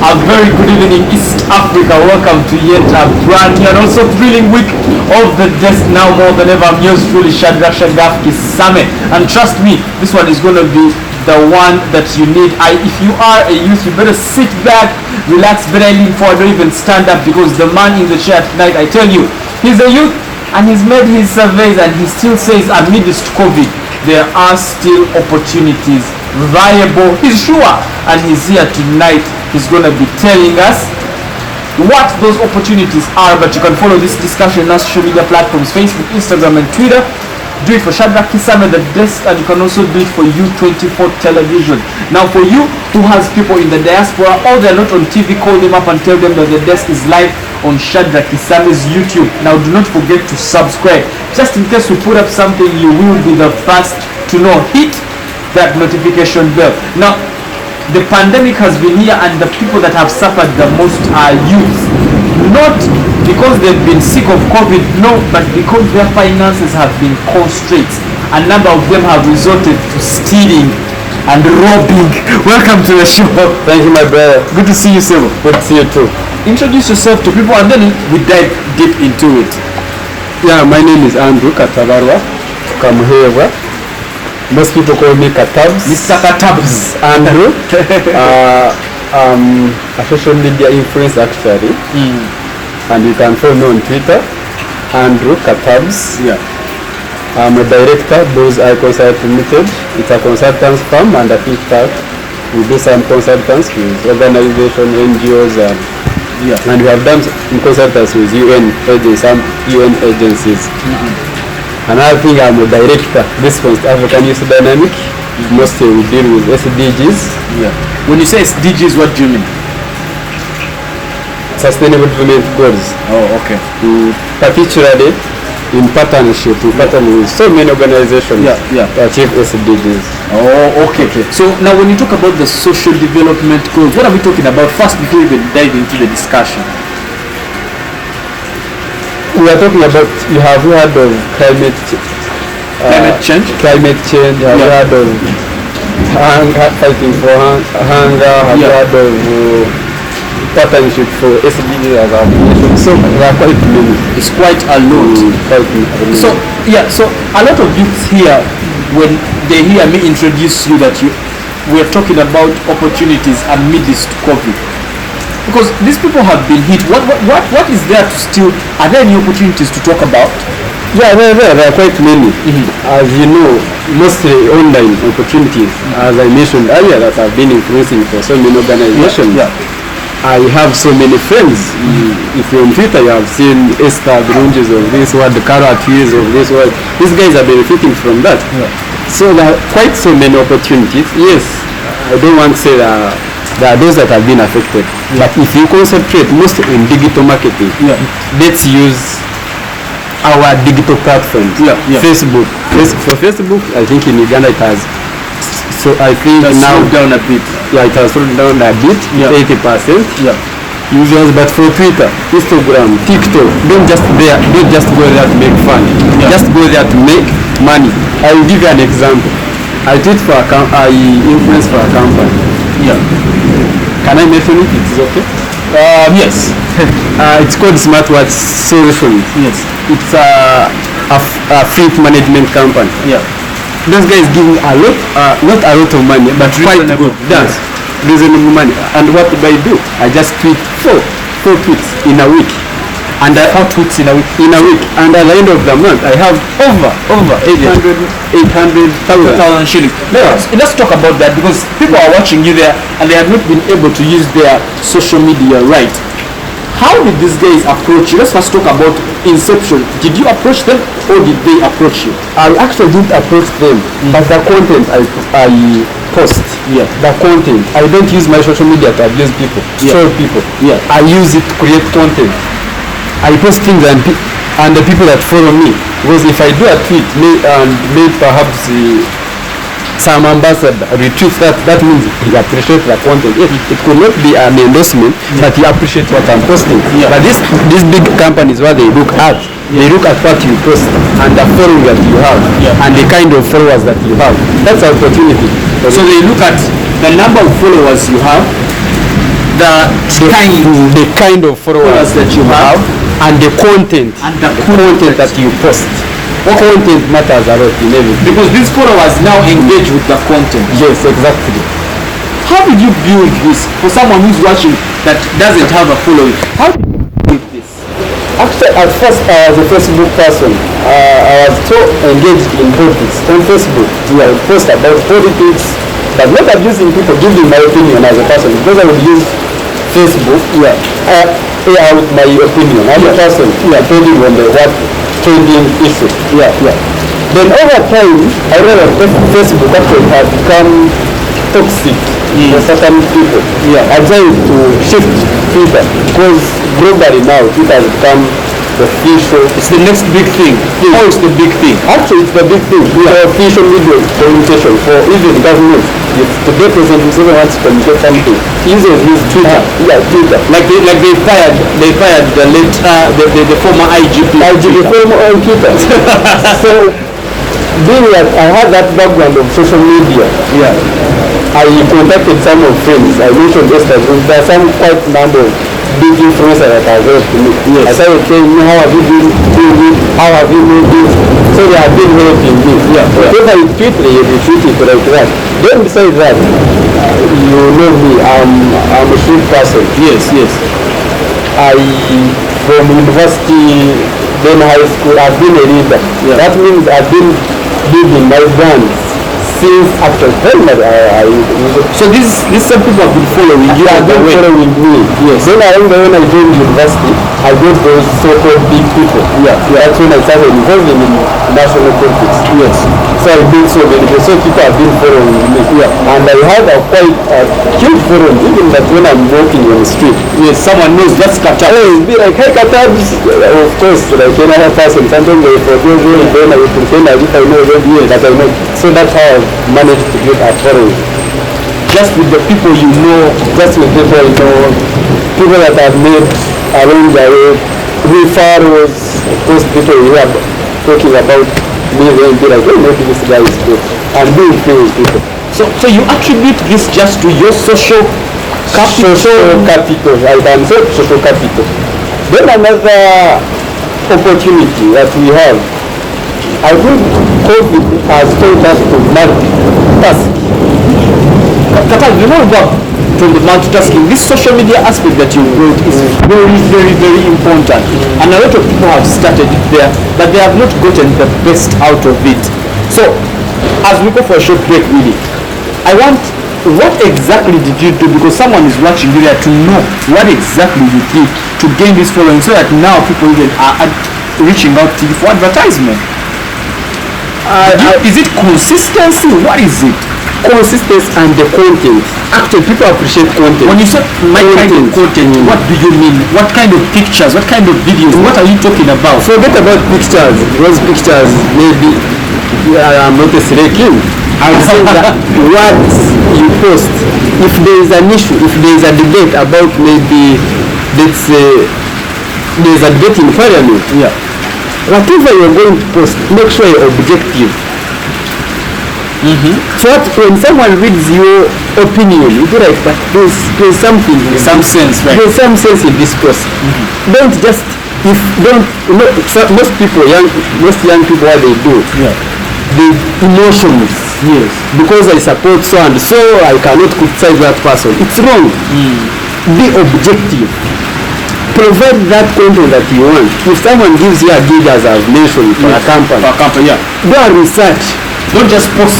A very good evening, East Africa. Welcome to yet a brand new and also thrilling week of the desk. Now more than ever, I'm yours truly, Shadrach Shagaf Kisame. And trust me, this one is going to be the one that you need. If you are a youth, you better sit back, relax, better lean forward, don't even stand up, because the man in the chair tonight, I tell you, he's a youth and he's made his surveys and he still says amidst COVID, there are still opportunities viable. He's sure, and he's here tonight. He's going to be telling us what those opportunities are. But you can follow this discussion on social media platforms, Facebook, Instagram and Twitter. Do it for Shadrach Kisame the desk, and you can also do it for U24 television. Now for you who has people in the diaspora or they're not on TV, call them up and tell them that the desk is live on Shadrach Kisame's YouTube. Now do not forget to subscribe, just in case we put up something, you will be the first to know. Hit that notification bell. Now the pandemic has been here, and the people that have suffered the most are youths. Not because they've been sick of COVID, no, but because their finances have been constrained. A number of them have resorted to stealing and robbing. Welcome to the show. Thank you, my brother. Good to see you, Sebo. Good to see you too. Introduce yourself to people and then we dive deep into it. Yeah, my name is Andrew Katabs. Kamuhewa. Most people call me Katabs. Mr. Katabs. Andrew. A social media influencer actually. And you can follow me on Twitter, Andrew Katabs. Yeah. I'm a director, Those I Consult Limited. It's a consultants firm, and I think that we do some consultants with organizations, NGOs, and we have done some consultants with UN agencies. Another thing, I'm a director, Response to African Youth Dynamic. Mostly we deal with SDGs. Yeah. When you say SDGs, what do you mean? Sustainable Development Goals. Oh, okay. Particularly in partnership, we partner with so many organizations to achieve SDGs. Oh, okay. So now when you talk about the social development goals, what are we talking about first before we even dive into the discussion? We are talking about, you have heard of climate change? Climate change, have you heard of fighting for hunger, have you heard of partnership for SDGs as a nation? So there are quite many. It's quite a lot. So a lot of youths here, when they hear me introduce you, that we're talking about opportunities amidst COVID. Because these people have been hit. What is there to still? Are there any opportunities to talk about? Yeah, there are quite many. As you know, mostly online opportunities, as I mentioned earlier, that have been influencing for so many organizations. I have so many friends. If you're on Twitter, you have seen Esther Grunges of this world, the Carrot Trees of this world. These guys are benefiting from that. So there are quite so many opportunities. Yes, I don't want to say that there are those that have been affected. But if you concentrate mostly on digital marketing, let's use our digital platforms. Facebook. For Facebook, I think in Uganda it has. So I think now slowed down a bit. Yeah, it has slowed down a bit, 80%. Users, but for Twitter, Instagram, TikTok, don't just go there to make fun. Just go there to make money. I will give you an example. I influence for a company. Can I mention it? It's okay. Yes. It's called Smartwatch Solutions. Yes. It's a fleet management company. Those guys give me a lot, not a lot of money, but quite good. Reasonable money. And what do? I just tweet four tweets in a week. And 4 tweets in a week. And at the end of the month, I have over 800,000 shillings. Let's talk about that, because people are watching you there and they have not been able to use their social media right. How did these guys approach you? Let's first talk about inception. Did you approach them or did they approach you? I actually didn't approach them, but the content I post, the content, I don't use my social media to abuse people, troll people. I use it to create content. I post things and the people that follow me, because if I do a tweet may perhaps some ambassador retweets that means he appreciates the content. It could not be an endorsement, but he appreciates what I'm posting. But these big companies, what they look at what you post and the following that you have and the kind of followers that you have. That's an opportunity. So they look at the number of followers you have the kind of followers that you have and the content that you post. Content matters a lot in everything. Because these followers now engage with the content. Yes, exactly. How did you build this for someone who's watching that doesn't have a following? How did you build this? Actually, at first I was a Facebook person. I was so engaged in politics on Facebook. I would post about politics, but not abusing people, giving my opinion as a person. Because I would use Facebook, air out my opinion as a person, telling on the what trending issue. Then over time, I realized that Facebook actually has become toxic for certain people. I tried to shift Twitter because globally now Twitter has become the official. It's the next big thing. Oh, it's the big thing. Actually, it's the big thing. The official media communication for even government. If the president wants to communicate something, he uses his Twitter. Twitter. Like they fired the late the former IGP. The former on Twitter. So being that I had that background of social media, I contacted some of friends. I mentioned yesterday there are some quite number of big influencers that have helped me. I started saying, how have you been doing it? How have you made it? So they have been helping me. Whatever you tweet, you retweet it like that. Then besides that, you know me, I'm a street person. Yes. I from university, then high school, I've been a leader. That means I've been building my brands since after primary. So these some people have been following you. Have been following me. Yes. Then I remember when I joined university, I got those so-called big people. That's when I started involving in national politics. Yes. So I built so many people. So people have been following me. And I had a quite huge following, even that when I'm walking on the street. Yes, someone knows that's Katabs. Oh, be like, hey Katabs. Of course, like another person. Sometimes they forget me, then I will pretend as if I know them. That I know. So that's how I've managed to get a following. Just with the people you know, people that I've met along the way, referrals, of course, people who are talking about me, they'll be like, oh, maybe this guy is good. And being friends with people. So you attribute this just to your social capital? Social capital, I can say social capital. Then another opportunity that we have, I think COVID has taught us to multitask. Katabs, you know about from the multitasking, this social media aspect that you wrote is very, very, very important. And a lot of people have started it there, but they have not gotten the best out of it. So, as we go for a short break, really, I want, what exactly did you do? Because someone is watching you there to know what exactly you did to gain this following, so that now people even are reaching out to you for advertisement. Is it consistency? What is it? Consistency and the content. Actually, people appreciate content. When you say my kind of content, what do you mean? What kind of pictures? What kind of videos? What are you talking about? Forget about pictures. Those pictures, maybe I'm not a king. I'm saying that what you post, if there is an issue, if there is a debate about maybe, let's say, there's a debate in parliament, whatever you're going to post, make sure you're objective. So that when someone reads your opinion, you be like, but there's something, some sense, right? There's some sense in this post. Don't just, most young people, what they do, the emotions. Yes. Because I support so and so, I cannot criticize that person. It's wrong. Be objective. Provide that content that you want. If someone gives you a gig, as I've mentioned, for a company, do a research. Don't just post.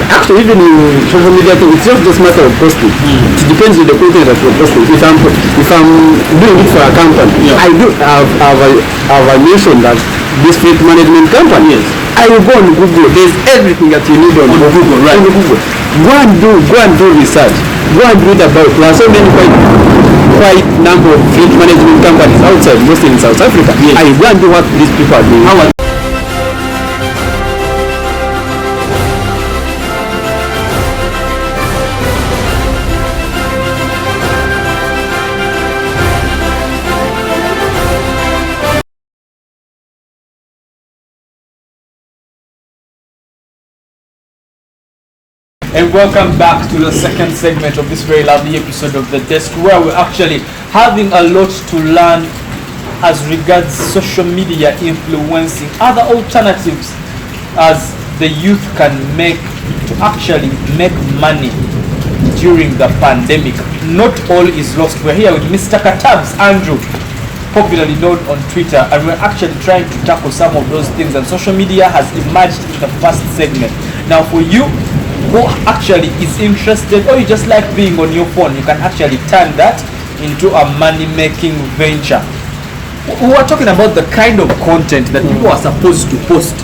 Actually, even in social media, it's not just a matter of posting. It depends on the content that you're posting. If I'm doing it for a company, I do have a mission that this fleet management company is. I will go on Google. There's everything that you need on Google, right? On Google. Go and do research. Go and read about. There are so many quite number of fleet management companies outside, mostly in South Africa. I go and do what these people are doing. And welcome back to the second segment of this very lovely episode of The Desk, where we're actually having a lot to learn as regards social media influencing, other alternatives as the youth can make to actually make money during the pandemic. Not all is lost. We're here with Mr. Katabs, Andrew, popularly known on Twitter, and we're actually trying to tackle some of those things, and social media has emerged in the first segment. Now for you who actually is interested, or you just like being on your phone, you can actually turn that into a money-making venture. We are talking about the kind of content that people are supposed to post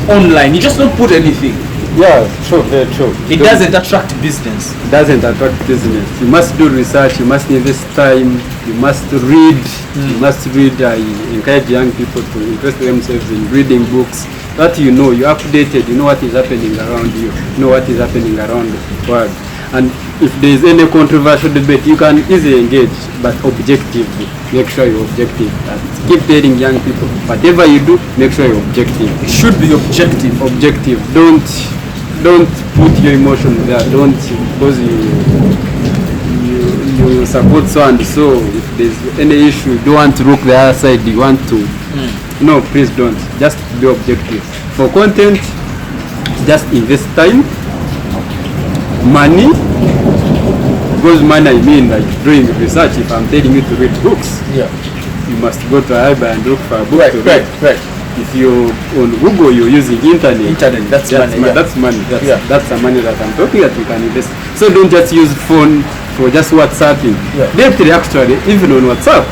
online. You just don't put anything. Yeah, true, very true. It doesn't attract business. It doesn't attract business. You must do research, you must invest time, you must read. You must read. I encourage young people to invest themselves in reading books. That you know, you're updated, you know what is happening around you, know what is happening around the world. And if there is any controversial debate, you can easily engage, but objectively. Make sure you're objective. And keep telling young people, whatever you do, make sure you're objective. It should be objective. Objective. Don't put your emotions there. Don't, because you support so and so. If there's any issue, you don't want to look the other side. You want to. No, please don't. Just be objective. For content, just invest time, money. Because money, I mean like doing research. If I'm telling you to read books, you must go to a library and look for a book to read. Right. If you on Google, you're using internet. That's money. That's money. That's the money that I'm talking that you can invest. So don't just use phone for just WhatsApping. Definitely, actually, even on WhatsApp,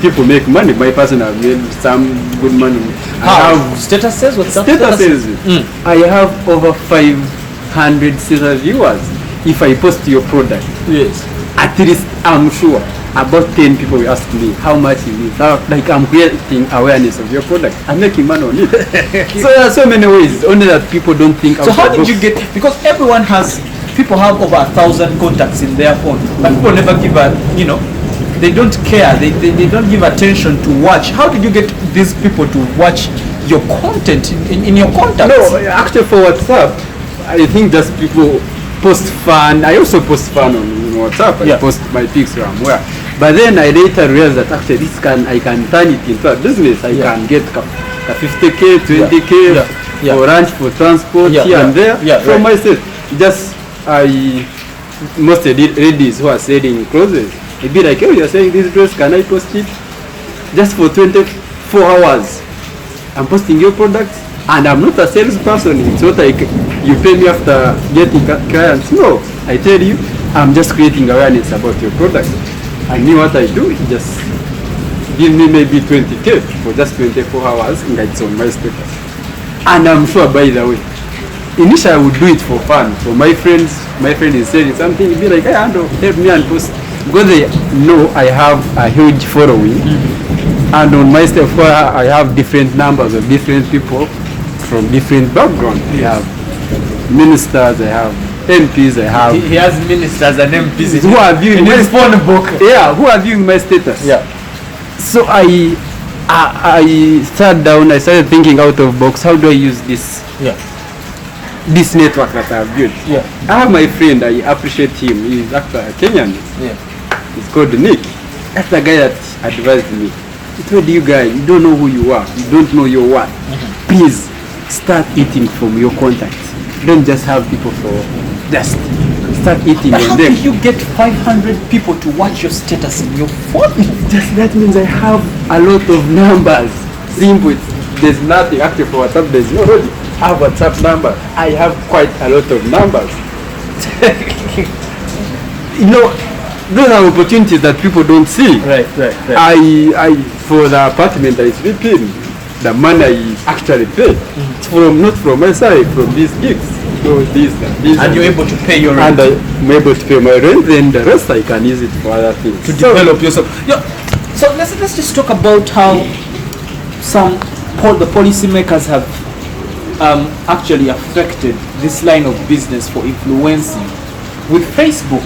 people make money. My person have made some good money. How? Statuses? WhatsApp Statuses. I have over 500 serial viewers. If I post your product, at least I'm sure about 10 people will ask me how much it is. Like I'm creating awareness of your product. I'm making money on it. So there are so many ways, only that people don't think. So how did you get? Because everyone has, people have over 1,000 contacts in their phone, but people never give a, they don't care. They don't give attention to watch. How did you get these people to watch your content in your contacts? No, actually for WhatsApp, I think just people post fun. I also post fun on WhatsApp. I post my pics somewhere. But then I later realized that actually I can turn it into a business. I can get 50k, 20k for lunch, for transport here and there from myself. Just most ladies who are selling clothes, it'd be like, oh, you're selling this dress, can I post it? Just for 24 hours. I'm posting your products, and I'm not a salesperson. It's not like you pay me after getting clients. No, I tell you, I'm just creating awareness about your product. I knew what I do. Just give me maybe 20k for just 24 hours, and it's on my status. And I'm sure, by the way, initially I would do it for fun. For my friends, my friend is selling something, it'd be like, hey, Andrew, help me and post. Because they know I have a huge following. And on my stuff, I have different numbers of different people from different backgrounds. I have ministers, I have MPs, I have... He has ministers and MPs who are viewing my phone book. Yeah, who are viewing my status. So I sat down, I started thinking out of box, how do I use this this network that I have built? I have my friend, I appreciate him, he's actually a Kenyan. He's called Nick. That's the guy that advised me. He told you guys, you don't know who you are, you don't know your worth. Please start eating from your contacts. Don't just have people for just start eating. But how do you get 500 people to watch your status in your phone? That means I have a lot of numbers. Simple. There's nothing. Actually for WhatsApp, there's no already. I have WhatsApp number. I have quite a lot of numbers. Those are opportunities that people don't see. Right. I for the apartment I sleep in, the money I actually pay, it's not from my side, from these gigs. So this and you're able to pay your rent. And I'm able to pay my rent, then the rest I can use it for other things. To develop yourself. So let's just talk about how the policymakers have actually affected this line of business for influencing. With Facebook,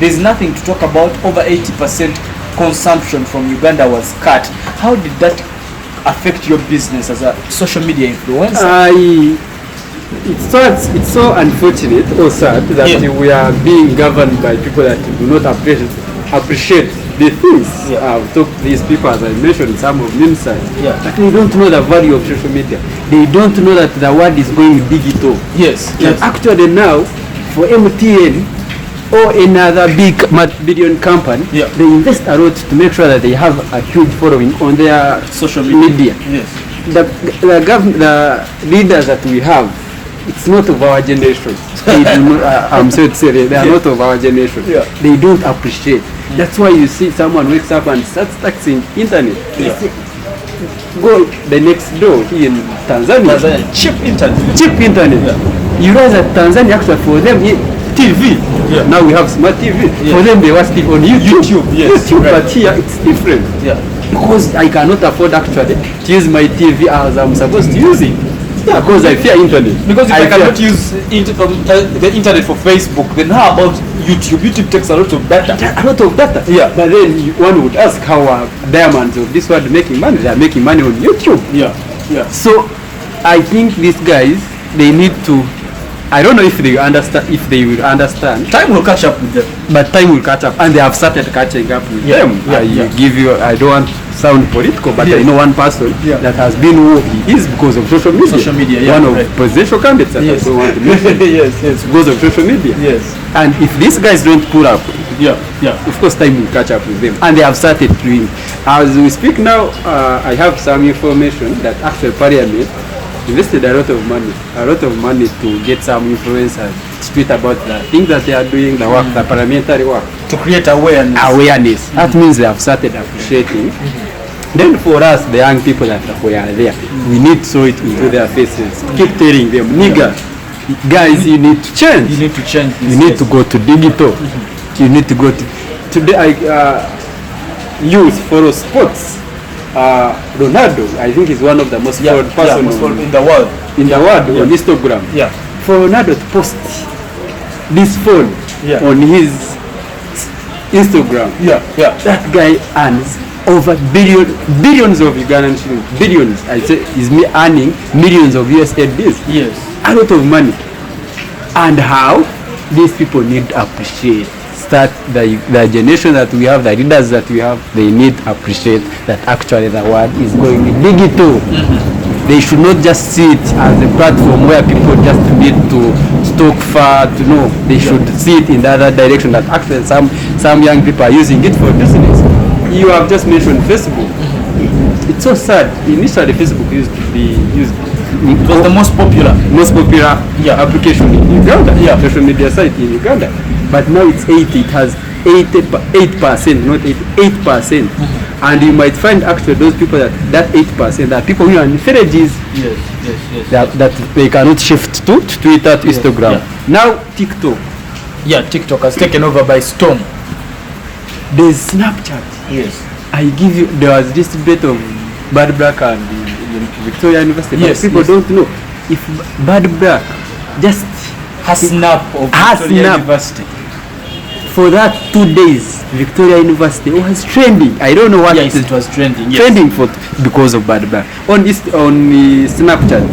there's nothing to talk about. Over 80% consumption from Uganda was cut. How did that affect your business as a social media influencer? it's so unfortunate or sad that we are being governed by people that do not appreciate the things. I've talked to these people, as I mentioned, some of them inside, but they don't know the value of social media. They don't know that the world is going digital. That actually now, for MTN or another big multi-billion company, they invest a lot to make sure that they have a huge following on their social media. The leaders that we have, it's not of our generation. They do not, I'm so serious. They are not of our generation. They don't appreciate. That's why you see someone wakes up and starts taxing internet. Go the next door here in Tanzania. Cheap internet. You realize that Tanzania actually for them TV. Now we have smart TV. For them they watch TV on YouTube. But here it's different. Because I cannot afford actually to use my TV as I'm supposed to use it. Because I fear internet. Because if I cannot use the internet for Facebook, then how about YouTube? YouTube takes a lot of data. But then one would ask how diamonds of this world making money. They are making money on YouTube. So I think these guys, they need to, I don't know if they will understand. Time will catch up with them. But time will catch up, and they have started catching up with them. I don't want to sound political, but I know one person that has been who he is because of social media. One of presidential candidates that I don't want to mention. Because of social media. And if these guys don't pull up, of course time will catch up with them. And they have started doing. As we speak now, I have some information that actually Parliament invested a lot of money to get some influencers to tweet about the things that they are doing, the work, the parliamentary work. To create awareness. That means they have started appreciating. Then for us, the young people that we are there, we need to show it into their faces. Keep telling them, nigga, guys, you need to change. You need to go to digital. You need to go to... Today, youth follow sports. Ronaldo, I think, is one of the most followed persons in the world. On Instagram. For Ronaldo to post this phone on his Instagram, that guy earns over billions of Ugandan shillings. Billions, I say, is me earning millions of USDs. A lot of money. And how these people need to appreciate. The generation that we have, the leaders that we have, they need to appreciate that actually the world is going digital. They should not just see it as a platform where people just need to stock far to know. They should see it in the other direction, that actually some young people are using it for business. You have just mentioned Facebook. It's so sad. Initially Facebook used to be used. It was the most popular application in Uganda, social media site in Uganda. But now it's 80. It has 8%, not 8%. And you might find actually those people that 8%, that people who are in villages, that they cannot shift to Twitter, to Instagram. Now TikTok. TikTok has taken over by storm. There's Snapchat. I give you, there was this bit of Bad Black and Victoria University, but people don't know if Bad Black just has snap of Victoria University. For that 2 days, Victoria University was trending. I don't know what it was trending. Trending because of Bad Black. On the Snapchat,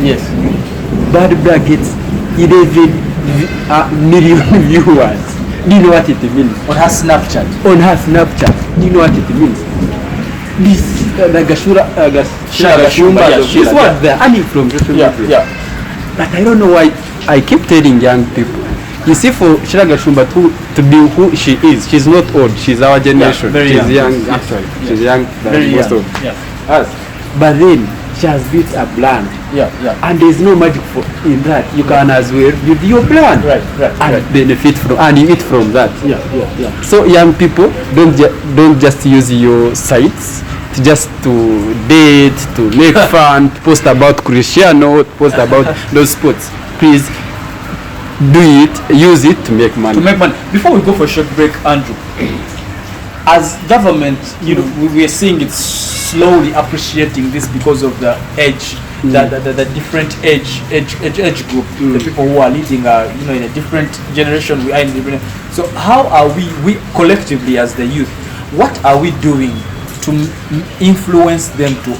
Bad Black gets 11 million viewers. Do you know what it means? On her Snapchat. Do you know what it means? This the Gashumba, this what they're earning from social media. But I don't know why I keep telling young people. You see, for Shira Gashumba to be who she is, she's not old, she's our generation. She's young, actually. She's young than most of us. But then she has built a brand. And there's no magic in that. You can as well build your brand and benefit from, and you eat from that. So young people, don't just use your sites to date, to make fun, to post about Cristiano, to post about those sports. Please use it to make money. Before we go for a short break, Andrew, as government, we are seeing it slowly appreciating this because of the age, the different age group, the people who are leading are in a different generation. We are in different. So how are we collectively as the youth? What are we doing to influence them to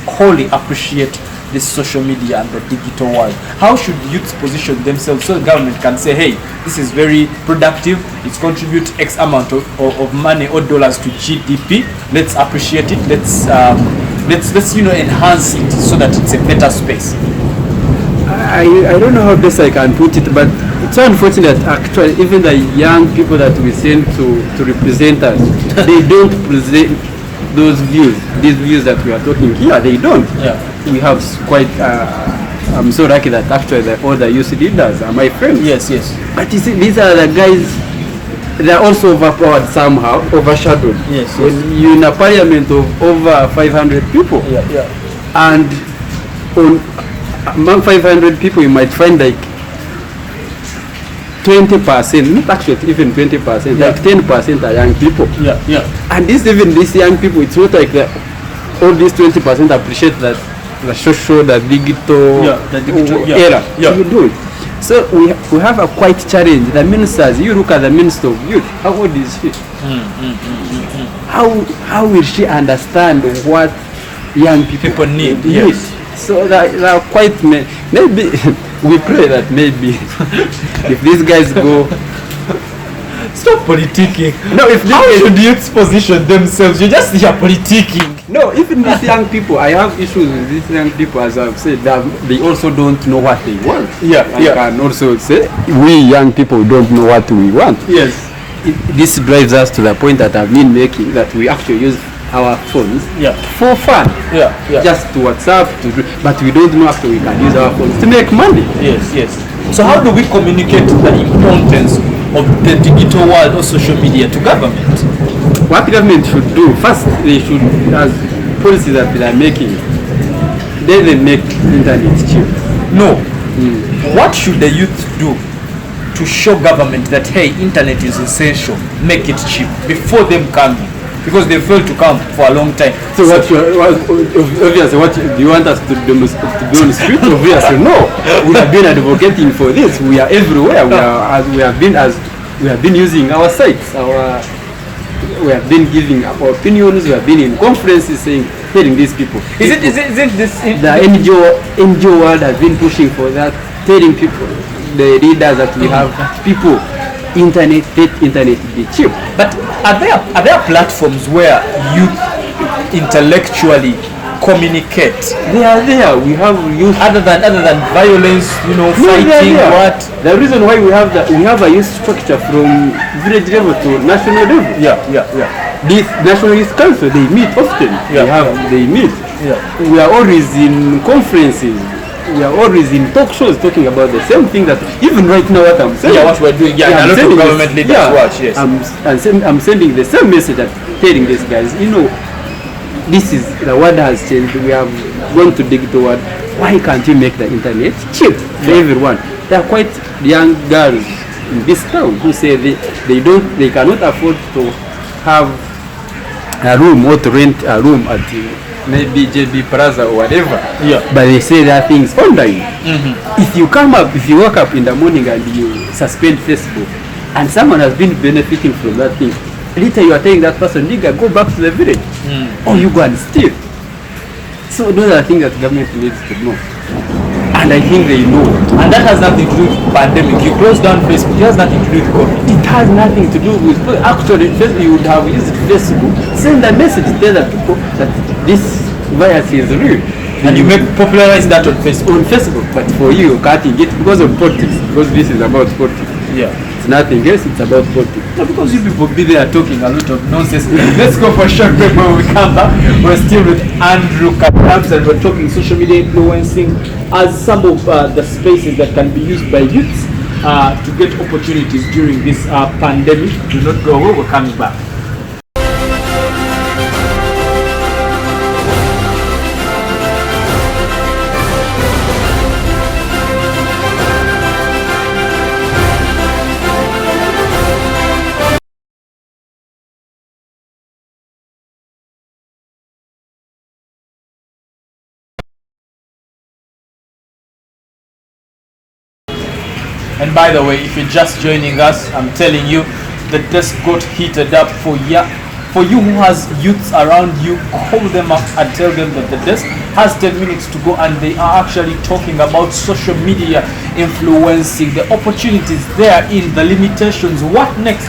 wholly appreciate this social media and the digital world? How should youths position themselves so the government can say, hey, this is very productive, it's contribute X amount of money or dollars to GDP, let's appreciate it, let's enhance it so that it's a better space? I don't know how best I can put it, but it's so unfortunate actually, even the young people that we send to represent us, they don't present those views, these views that we are talking here, they don't. Yeah. We have quite, I'm so lucky that actually all the youth leaders are my friends. Yes. But you see, these are the guys, they are also overpowered somehow, overshadowed. Yes. When you're in a parliament of over 500 people. Yeah. And among 500 people, you might find like 20%, not actually even 20%, like 10% are young people. Yeah. And these young people, it's not like all these 20% appreciate that the social, the digital era. Yeah. So you do it. So we have a quite challenge. The ministers, you look at the minister of youth, how old is she? How will she understand what young people need? Yes. So there are quite many. Maybe we pray that maybe if these guys go. Stop politicking. No, how should youths position themselves? You just hear politicking. No, even these young people, I have issues with these young people, as I've said, that they also don't know what they want. I can also say we young people don't know what we want. Yes. This drives us to the point that I've been making, that we actually use our phones for fun. Just to WhatsApp, but we don't know after we can use our phones to make money. Yes. So how do we communicate the importance of the digital world or social media to government? What government should do, first they should, as policies that they are making, they make internet cheap. No. What should the youth do to show government that, hey, internet is essential, make it cheap, before them coming? Because they failed to come for a long time. So obviously, what do you want us to do on the street? Obviously, no. We have been advocating for this. We are everywhere. We have been using our sites. We have been giving our opinions. We have been in conferences telling these people. Is it this? The NGO world has been pushing for that, telling people, the readers that we have people. Internet be cheap. But are there platforms where you intellectually communicate? They are there. We have youth other than violence, fighting. What? The reason why we have a youth structure from village level to national level. Yeah. This National Youth Council, they meet often. They meet. Yeah. We are always in conferences. We are always in talk shows talking about the same thing that even right now what I'm saying. What we're doing. A lot of government leaders watch. Yes. I'm sending the same message that telling these guys, this is the world has changed. We have gone to digital world. Why can't you make the internet cheap for everyone? There are quite young girls in this town who say they cannot afford to have a room or to rent a room at maybe JB Plaza or whatever. But they say there are things online. If you wake up in the morning and you suspend Facebook, and someone has been benefiting from that thing, later you are telling that person, nigga, go back to the village, or you go and steal. So those are things that government needs to know, and I think they know. And that has nothing to do with pandemic. You close down Facebook. It has nothing to do with COVID. It has nothing to do with. Actually, you would have used Facebook, send a message, tell the people that this virus is real, and you popularize that on Facebook. But for you, cutting it because of politics, because this is about politics. It's nothing else. It's about politics. No, because you people be there talking a lot of nonsense. Let's go for a short break. When we come back, we're still with Andrew Katabs, and we're talking social media influencing as some of the spaces that can be used by youths to get opportunities during this pandemic. Do not go away. We're coming back. And by the way, if you're just joining us, I'm telling you, the desk got heated up for For you who has youths around you, call them up and tell them that the desk has 10 minutes to go and they are actually talking about social media influencing, the opportunities there in, the limitations, what next,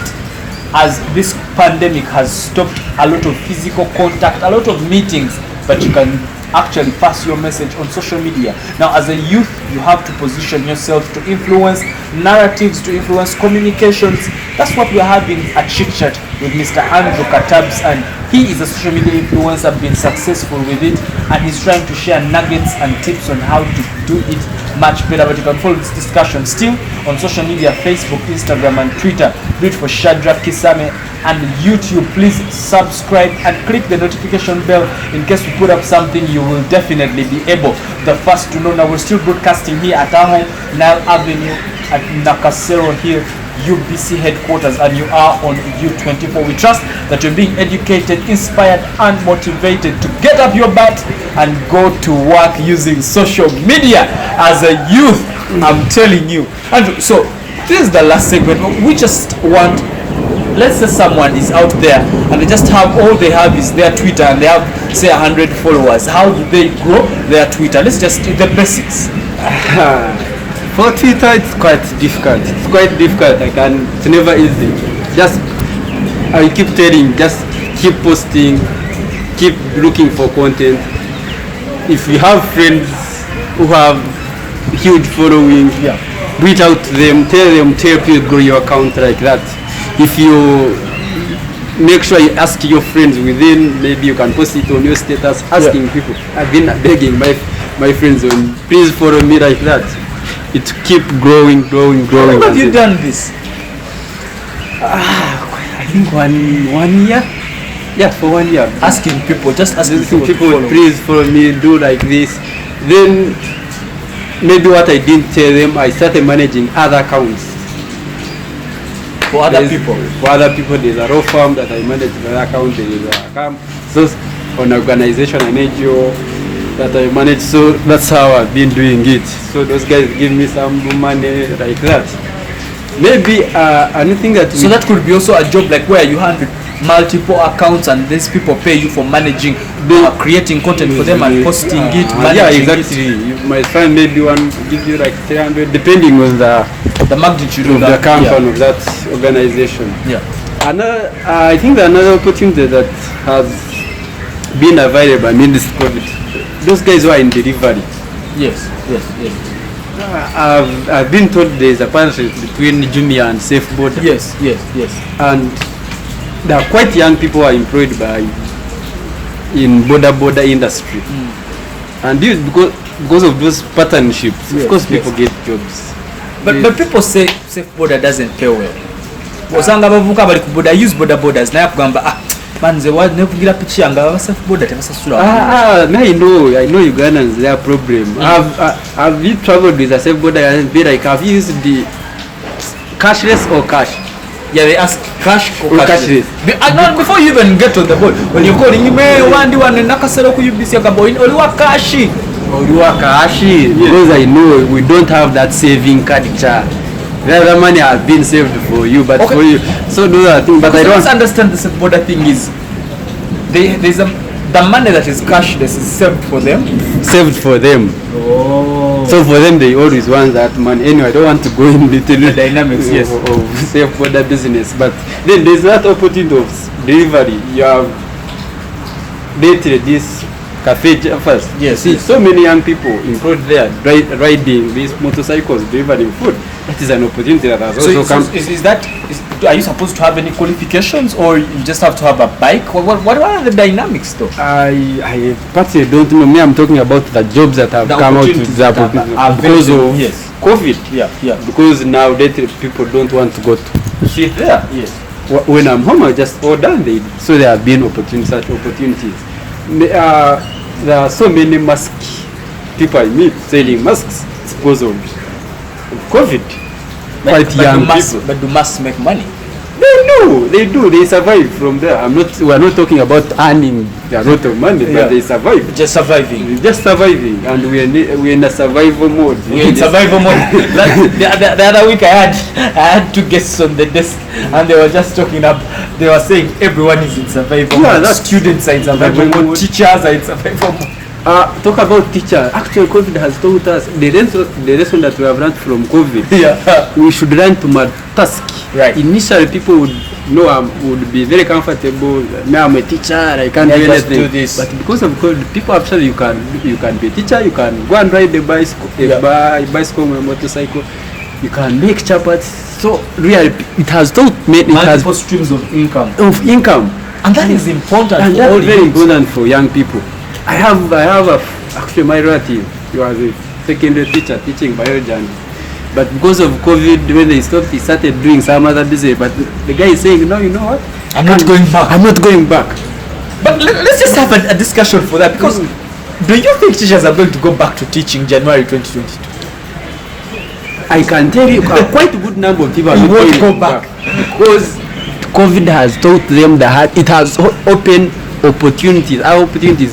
as this pandemic has stopped a lot of physical contact, a lot of meetings, but you can actually pass your message on social media. Now, as a youth, you have to position yourself to influence narratives, to influence communications. That's what we're having at Chit Chat with Mr. Andrew Katabs, and he is a social media influencer, been successful with it, and he's trying to share nuggets and tips on how to do it much better. But you can follow this discussion still on social media, Facebook, Instagram, and Twitter. Do it for Shadrach Kisame, and YouTube. Please subscribe and click the notification bell in case we put up something. You will definitely be able, the first to know. Now we're still broadcasting here at our home, Nile Avenue at Nakasero Hill, UBC headquarters, and you are on U24. We trust that you're being educated, inspired, and motivated to get up your butt and go to work using social media as a youth. I'm telling you. And so this is the last segment. We just want, let's say someone is out there and they just have, all they have is their Twitter, and they have, say, 100 followers. How do they grow their Twitter? Let's just do the basics. For Twitter, it's quite difficult. It's never easy. Just, I keep telling, just keep posting, keep looking for content. If you have friends who have huge following, reach out to them, tell them to help you grow your account like that. If you make sure you ask your friends within, maybe you can post it on your status, asking people. I've been begging my friends on, please follow me like that. It keep growing. How long have you done this? I think one year. Yeah, for 1 year. Asking people, just asking people, please follow me, do like this. Then maybe what I didn't tell them, I started managing other accounts. For other people? For other people, there's a raw farm that I manage the account, there is a account. So an organization, an NGO that I manage, so that's how I've been doing it. So those guys give me some money like that. Maybe anything that... So that could be also a job like where you handle multiple accounts and these people pay you for managing, creating content for them and posting it, managing exactly. You might find maybe one gives you like 300, depending on the magnitude of the campaign of that organization. Yeah. I think another opportunity that has been available amidst COVID, those guys who are in delivery. Yes. I've been told there's a partnership between Jumia and Safe Border. Yes. And there are quite young people who are employed in border industry. And this because of those partnerships, of course people get jobs. But people say Safe Border doesn't pay well. Osanga bavuka bali ku border use borders naye kugamba manze wa ne kugira pichi yanga aba Safe Border tebasasula. I know Ugandans, their problem. Have you traveled with a Safe Border and be like, have you used the cashless or cash? Yeah, they ask cash or cashless. Before you even get on the board, when you're calling, you may wonder one and Nakasero ku UBC akabo in oliwa cash. Because I know we don't have that saving culture. The other money has been saved for you, but for you. So those are things. But I don't understand the Safe Border thing is there's the money that is cashless is saved for them. Oh. So for them, they always want that money. Anyway, I don't want to go in detail the dynamics of Safe Border business. But then there's that opportunity of delivery. You have dated this cafe first. Yes. See, so many young people employed there riding these motorcycles, delivering food. That is an opportunity that has also come. Are you supposed to have any qualifications, or you just have to have a bike? What are the dynamics though? I personally don't know. Me, I'm talking about the jobs that have come out because of COVID. Yeah. Because now people don't want to go to sit there. Yes. When I'm home, I just order. So there have been such opportunities. There are so many people I meet selling masks because of COVID. But do masks make money? They do. They survive from there. We're not talking about earning a lot of money, but they survive. Just surviving. Just surviving, and we're in a survival mode. We're in survival mode. The other week I had two guests on the desk, and they were just talking up. They were saying everyone is in survival mode. Students are in survival mode. Teachers are in survival mode. Talk about teacher. Actually, COVID has taught us the lesson that we have learned from COVID. We should learn to multitask. Right. Initially, people would be very comfortable. Now I'm a teacher. I can't do anything. Do this. But because of COVID, people actually you can be a teacher. You can go and ride a bicycle, bicycle or a motorcycle. You can make chapats. So really, it has taught me. It has multiple streams of income. And that is important. And that's very important for young people. I have actually my relative. He was a secondary teacher teaching biology, but because of COVID, when they stopped, he started doing some other business. But the guy is saying, no, you know what? I'm not going back. But let's just have a discussion for that, because do you think teachers are going to go back to teaching January 2022? I can tell you, quite a good number of people are not going to go back because COVID has taught them that it has opened opportunities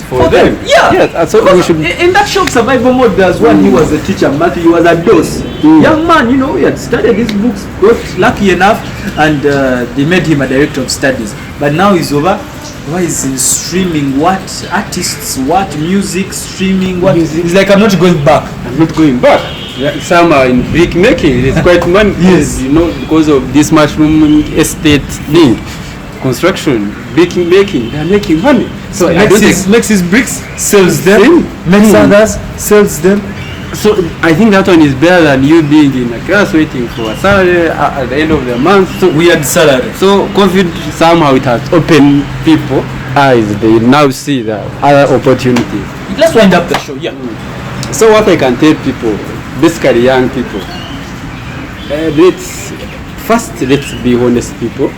for them. Yes, so we should. In that shop survival mode, there's one. He was a teacher, Matthew. He was a dose. Young man, he had studied his books, got lucky enough, and they made him a director of studies. But now he's over. Why is he streaming? What artists? What music streaming? What? He's like, I'm not going back. Some are in brick making. It's quite money. Yes, because of this mushroom estate thing. Construction, baking, they are making money. So makes his bricks, sells them, makes others, sells them. So I think that one is better than you being in a class waiting for a salary at the end of the month. So we had salary. So COVID somehow it has opened people eyes. They now see the other opportunities. Let's wind up the show. So what I can tell people, basically young people, let's be honest people.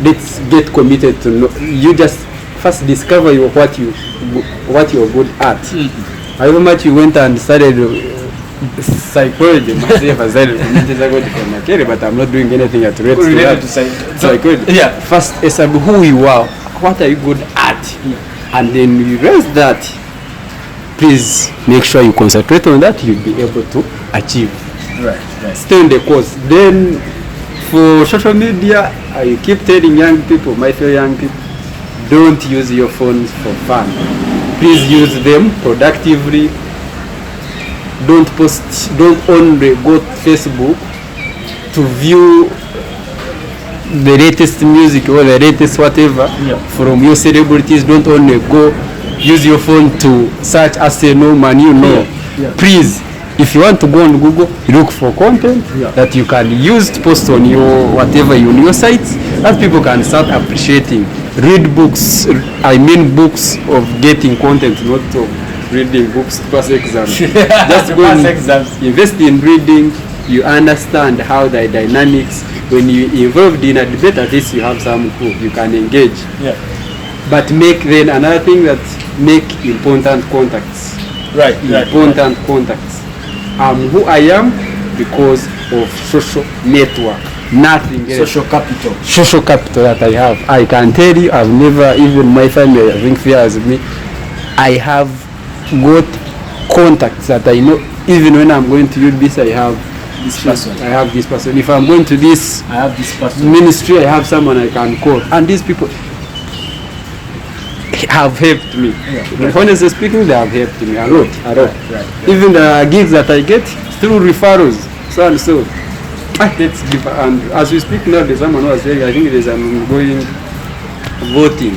Let's get committed to know. You just first discover what you're good at. However much you went and studied psychology, myself as I but I'm not doing anything at related to psychology. First establish who you are. What are you good at? And then you raise that. Please make sure you concentrate on that. You'll be able to achieve. Right. Stay on the course. Then for social media, I keep telling young people, my fellow young people, don't use your phones for fun. Please use them productively. Don't only go to Facebook to view the latest music or the latest whatever from your celebrities. Don't only go use your phone to search Arsenal, Man. Please. If you want to go on Google, look for content that you can use to post on your whatever on your sites that people can start appreciating. Read books. I mean books of getting content, not of reading books to pass exams. Just go and invest in reading. You understand how the dynamics. When you involved in a debate, at least you have some who you can engage. But make then another thing that make important contacts. Important contacts. I'm who I am because of social network. Nothing else. Social capital that I have. I can tell you, I've never, even my family, I think fears me. I have got contacts that I know. Even when I'm going to use this, I have this person. I have this person. If I'm going to this, I have this person. Ministry, I have someone I can call. And these people have helped me. Honestly speaking, they have helped me a lot. Even the gigs that I get through referrals, so and so. Let's give, and as we speak now, there's someone who was saying, I think there's an ongoing voting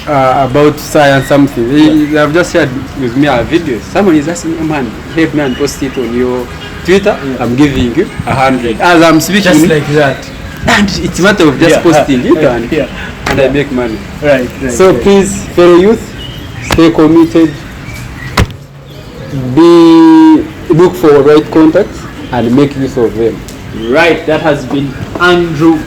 about science something. They have just shared with me a video. Someone is asking, man, help me and post it on your Twitter. I'm giving you 100. As I'm speaking, just like that. And it's a matter of just posting it and I make money. Right. So please, fellow youth, stay committed. Look for right contacts and make use of them. Right, that has been Andrew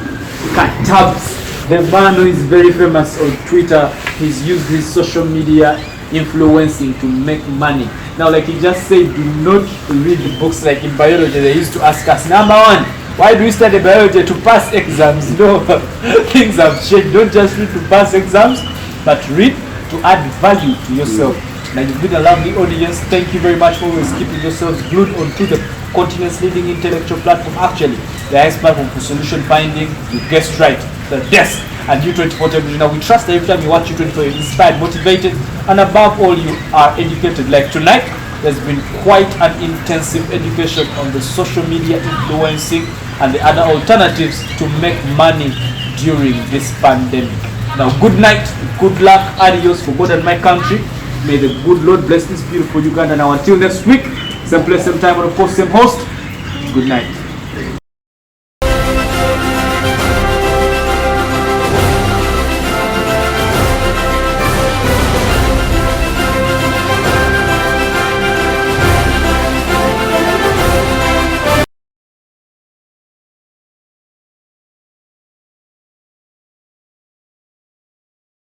Katabs, the man who is very famous on Twitter. He's used his social media influencing to make money. Now, like he just said, do not read books like in biology. They used to ask us, number one, Why do we study biology? To pass exams? No, things have changed. Don't just read to pass exams, but read to add value to yourself. Now you've been a lovely audience. Thank you very much for always keeping yourselves glued onto the continent's leading intellectual platform. Actually, the highest platform for solution finding. You guessed right, the desk and U24 television. Now we trust that every time you watch U24, you're inspired, motivated, and above all, you are educated. Like tonight, there's been quite an intensive education on the social media influencing and the other alternatives to make money during this pandemic. Now, good night, good luck, adios for God and my country. May the good Lord bless this beautiful Uganda. Now, until next week, same place, same time, and of course, same host. Good night.